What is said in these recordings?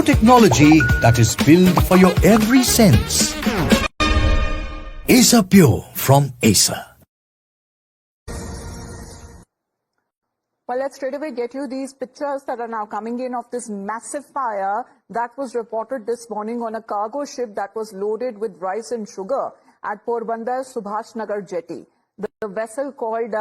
technology that is built for your every sense. Acer Pure from Acer. Well, let's straight away get you these pictures that are now coming in of this massive fire that was reported this morning on a cargo ship that was loaded with rice and sugar at Porbandar Subhash Nagar jetty. The vessel called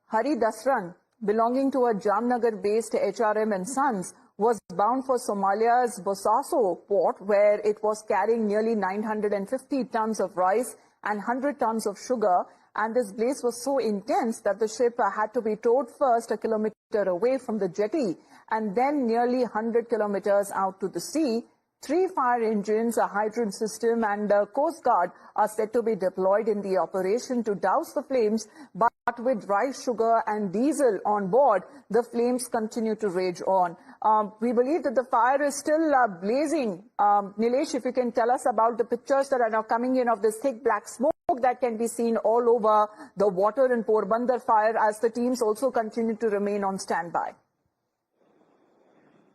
Hari Dasran, belonging to a Jamnagar-based HRM and Sons, was bound for Somalia's Bosaso port, where it was carrying nearly 950 tons of rice and 100 tons of sugar. And this blaze was so intense that the ship had to be towed first a kilometer away from the jetty and then nearly 100 kilometers out to the sea. 3 fire engines, a hydrant system and a Coast Guard are said to be deployed in the operation to douse the flames, but with rice, sugar and diesel on board, the flames continue to rage on. We believe that the fire is still blazing. Nilesh, if you can tell us about the pictures that are now coming in of this thick black smoke that can be seen all over the water in Porbandar fire as the teams also continue to remain on standby.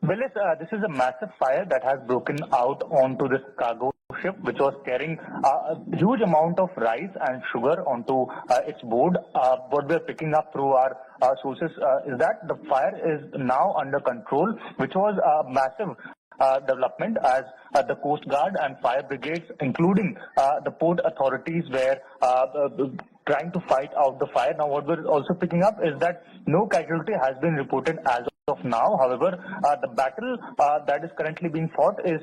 Willis, this is a massive fire that has broken out onto this cargo ship, which was carrying a huge amount of rice and sugar onto its board. What we are picking up through our sources is that the fire is now under control, which was a massive development as the Coast Guard and fire brigades, including the port authorities, were trying to fight out the fire. Now, what we're also picking up is that no casualty has been reported as of now. However, the battle that is currently being fought is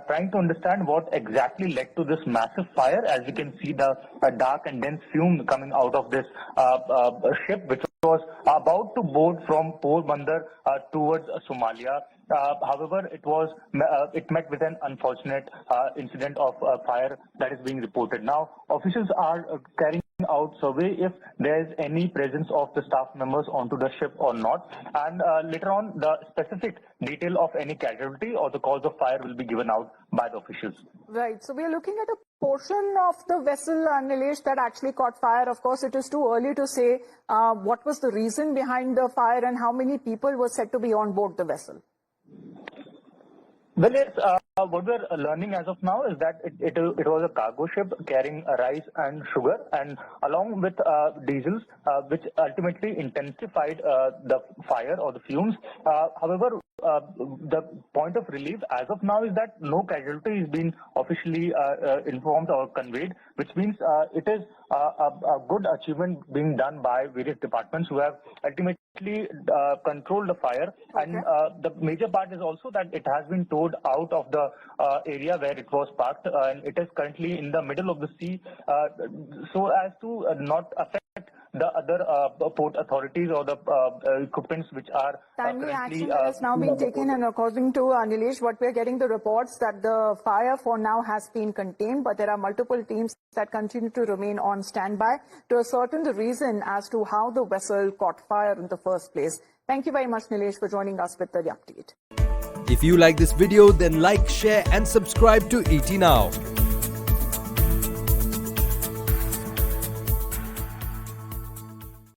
trying to understand what exactly led to this massive fire. As you can see, the dark and dense fume coming out of this ship, which was about to board from Porbandar towards Somalia. However, it met with an unfortunate incident of fire that is being reported. Now, officials are carrying out survey if there is any presence of the staff members onto the ship or not, and later on the specific detail of any casualty or the cause of fire will be given out by the officials. Right, so we are looking at a portion of the vessel, Nilesh, that actually caught fire. Of course, it is too early to say what was the reason behind the fire and how many people were said to be on board the vessel. Well, yes, what we're learning as of now is that it was a cargo ship carrying rice and sugar, and along with diesels, which ultimately intensified the fire or the fumes. However, the point of relief as of now is that no casualty is being officially informed or conveyed, which means it is a good achievement being done by various departments who have ultimately controlled the fire. Okay. And the major part is also that it has been towed out of the area where it was parked, and it is currently in the middle of the sea, so as to not affect the other port authorities or the equipments which are timely action that has now been taken, and according to Nilesh, what we are getting the reports that the fire for now has been contained, but there are multiple teams that continue to remain on standby to ascertain the reason as to how the vessel caught fire in the first place. Thank you very much, Nilesh, for joining us with the update. If you like this video, then like, share and subscribe to ET Now.